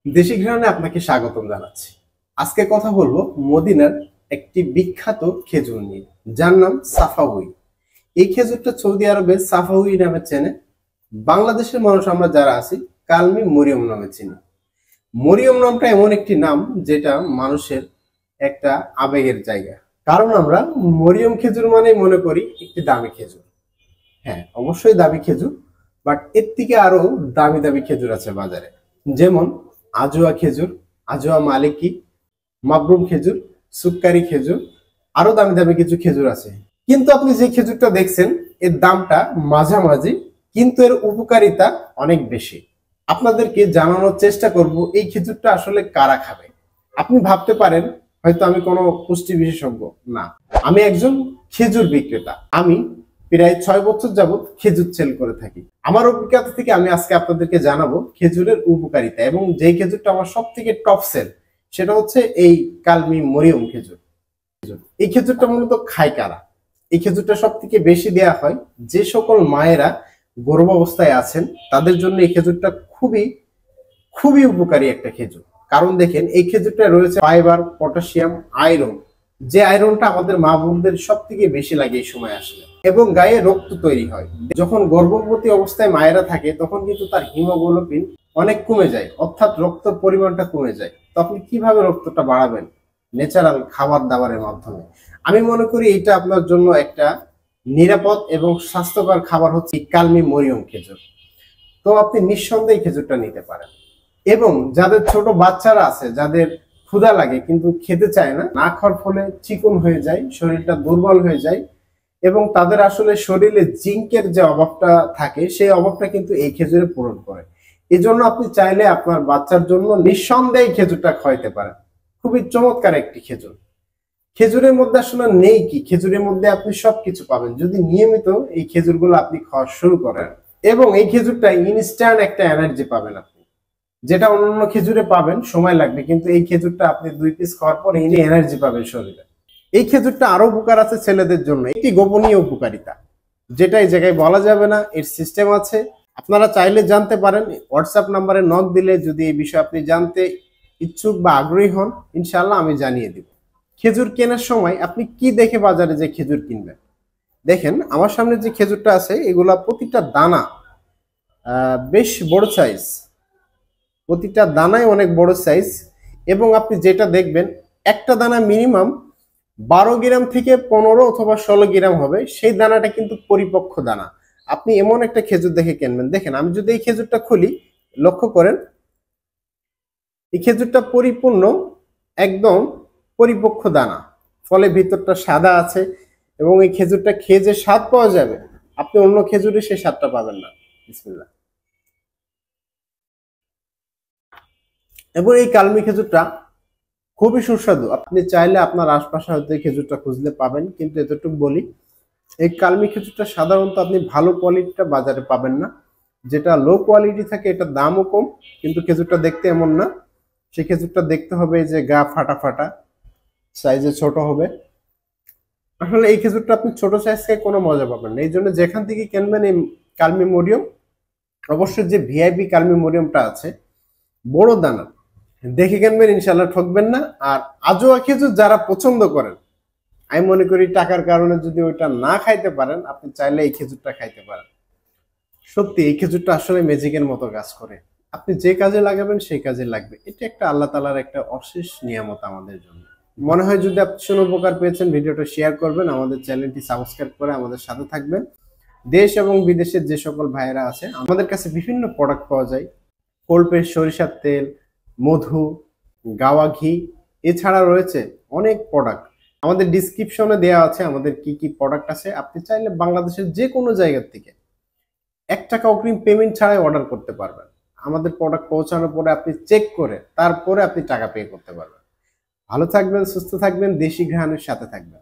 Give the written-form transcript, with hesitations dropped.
দেশি ঘ্রাণে আপনাকে স্বাগতম জানাচ্ছি। আজকে কথা বলবো মদিনার একটি বিখ্যাত খেজুর নিয়ে, যার নাম সাফাউই। এই খেজুরটা সৌদি আরবে সাফাউই নামে চেনে। বাংলাদেশের মানুষ আমরা যারা আছি কালমি মরিয়ম নামে চিনি। মরিয়ম নামটা এমন একটি নাম যেটা মানুষের একটা আবেগের জায়গা। কারণ আমরা মরিয়ম খেজুর মানে মনে করি একটি দামি খেজুর। হ্যাঁ, অবশ্যই দামি খেজুর, বাট এর থেকে আরো দামি দামি খেজুর আছে বাজারে। যেমন আজোয়া খেজুর, আজোয়া মালিকি, মাবরুম খেজুর, সুক্কারি খেজুর, আরো দামি দামি কিছু খেজুর আছে। কিন্তু আপনি যে খেজুরটা দেখছেন এর দামটা মাঝামাঝি, কিন্তু এর উপকারিতা অনেক বেশি। আপনাদেরকে জানানোর চেষ্টা করব এই খেজুরটা আসলে কারা খাবে। আপনি ভাবতে পারেন হয়তো আমি কোনো পুষ্টি বিশেষজ্ঞ না, আমি একজন খেজুর বিক্রেতা। আমি প্রায় 6 বছর যাবত খেজুর সেল করে থাকি। আমার অভিজ্ঞতা থেকে আমি আজকে আপনাদেরকে জানাবো খেজুরের উপকারিতা, এবং যে খেজুরটা আমার সব থেকে টপ সেল সেটা হচ্ছে এই কালমি মরিয়ম খেজুর। এই খেজুরটা মূলত খায় কারা? এই খেজুরটা সব থেকে বেশি দেয়া হয় যে সকল মায়েরা গর্ভাবস্থায় আছেন, তাদের জন্য এই খেজুরটা খুবই খুবই উপকারী একটা খেজুর। কারণ দেখেন এই খেজুরটা রয়েছে ফাইবার, পটাশিয়াম, আয়রন, যে আয়রনটা আমাদের মা বোনদের সব থেকে বেশি লাগে এই সময় আসলে, এবং গায়ে রক্ত তৈরি হয়। যখন গর্ভবতী অবস্থায় মায়েরা থাকে তখন কিন্তু তার হিমোগ্লোবিন অনেক কমে যায়, অর্থাৎ রক্তের পরিমাণটা কমে যায়। তো আপনি কিভাবে রক্তটা বাড়াবেন? ন্যাচারাল খাবার দাবারের মাধ্যমে। আমি মনে করি এটা আপনার জন্য একটা নিরাপদ এবং স্বাস্থ্যকর খাবার হচ্ছে কালমি মরিয়ম খেজুর। তো আপনি নিঃসন্দেহে খেজুরটা নিতে পারেন। এবং যাদের ছোট বাচ্চারা আছে, যাদের ক্ষুধা লাগে কিন্তু খেতে চায় না, না খাওয়ার ফলে চিকন হয়ে যায়, শরীরটা দুর্বল হয়ে যায়, এবং তাদের আসলে শরীরে জিঙ্কের যে অভাবটা থাকে সেই অভাবটা কিন্তু এই খেজুরে পূরণ করে। এই জন্য আপনি চাইলে আপনার বাচ্চার জন্য নিঃসন্দেহে খেজুরটা খাওয়াইতে পারেন। খুবই চমৎকার একটি খেজুর। খেজুরের মধ্যে আসলে নেই কি, খেজুরের মধ্যে আপনি সবকিছু পাবেন যদি নিয়মিত এই খেজুরগুলো আপনি খাওয়া শুরু করেন। এবং এই খেজুরটা ইনস্ট্যান্ট একটা এনার্জি পাবেন আপনি, যেটা অন্যান্য খেজুরে পাবেন সময় লাগবে, কিন্তু এই খেজুরটা আপনি 2 পিস খাওয়ার পর এই এনার্জি পাবেন শরীরে। এই খেজুরটা আরো উপকার আছে ছেলেদের জন্য, একটি গোপনীয় উপকারিতা যেটা এই জায়গায় বলা যাবে না, এর সিস্টেম আছে। আপনারা চাইলে জানতে পারেন, হোয়াটসঅ্যাপ নাম্বারে নক দিলে যদি এই বিষয়ে আপনি জানতে ইচ্ছুক বা আগ্রহী হন, ইনশাআল্লাহ আমি জানিয়ে দিব। খেজুর কেনার সময় আপনি কি দেখে বাজারে যে খেজুর কিনবেন? দেখেন আমার সামনে যে খেজুরটা আছে এগুলা প্রতিটা দানা বেশ বড় সাইজ, প্রতিটা দানাই অনেক বড় সাইজ। এবং আপনি যেটা দেখবেন একটা দানা মিনিমাম 12 গ্রাম থেকে 15 অথবা 16 গ্রাম হবে, সেই দানাটা কিন্তু পরিপক্ক দানা। আপনি এমন একটা খেজুর দেখে কিনবেন। দেখেন আমি যদি এই খেজুরটা খুলি, লক্ষ্য করেন এই খেজুরটা পরিপূর্ণ একদম পরিপক্ক দানা, ফলে ভিতরটা সাদা আছে, এবং এই খেজুরটা খেয়ে যে স্বাদ পাওয়া যাবে আপনি অন্য খেজুরে সেই স্বাদটা পাবেন না। বিসমিল্লাহ। এবং এই কালমি খেজুরটা খুবই সুস্বাদু। আপনি চাইলে আপনার আশপাশে হয়তো এই খেজুরটা খুঁজলে পাবেন, কিন্তু এতটুকু বলি এই কালমি খেজুরটা সাধারণত আপনি ভালো কোয়ালিটিটা বাজারে পাবেন না। যেটা লো কোয়ালিটি থাকে এটার দামও কম, কিন্তু খেজুরটা দেখতে এমন না। সেই খেজুরটা দেখতে হবে যে গা ফাটা ফাটা, সাইজে ছোট হবে। আসলে এই খেজুরটা আপনি ছোট সাইজ থেকে কোনো মজা পাবেন না। এই জন্য যেখান থেকে কিনবেন এই কালমি মরিয়ম, অবশ্যই যে ভিআইপি কালমি মরিয়মটা আছে বড় দানা দেখে কিনবেন, ইনশাল্লাহ ঠকবেন না। আর আজোয়া খেজুর যারা পছন্দ করেন, আমি মনে করি টাকার কারণে যদি ওইটা না খাইতে পারেন, আপনি চাইলে এই খেজুরটা খাইতে পারেন। সত্যি এই খেজুরটা আসলে ম্যাজিকের মতো কাজ করে। আপনি যে কাজে লাগাবেন সেই কাজে লাগবে। এটা একটা আল্লাহ তাআলার একটা অশেষ নিয়ামত আমাদের জন্য। মনে হয় যদি আপনি শুনে উপকার পেয়েছেন, ভিডিওটা শেয়ার করবেন, আমাদের চ্যানেলটি সাবস্ক্রাইব করে আমাদের সাথে থাকবেন। দেশ এবং বিদেশের যে সকল ভাইয়েরা আছে, আমাদের কাছে বিভিন্ন প্রোডাক্ট পাওয়া যায়। কোল্ড প্রেস সরিষার তেল, মধু, গাওয়া ঘি, এছাড়া রয়েছে অনেক প্রোডাক্ট। আমাদের ডিসক্রিপশনে দেওয়া আছে আমাদের কি কি প্রোডাক্ট আছে। আপনি চাইলে বাংলাদেশের যে কোনো জায়গা থেকে 1 টাকা অগ্রিম পেমেন্ট ছাড়াই অর্ডার করতে পারবেন। আমাদের প্রোডাক্ট পৌঁছানোর পরে আপনি চেক করে তারপরে আপনি টাকা পে করতে পারবেন। ভালো থাকবেন, সুস্থ থাকবেন, দেশি ঘ্রাণের সাথে থাকবেন।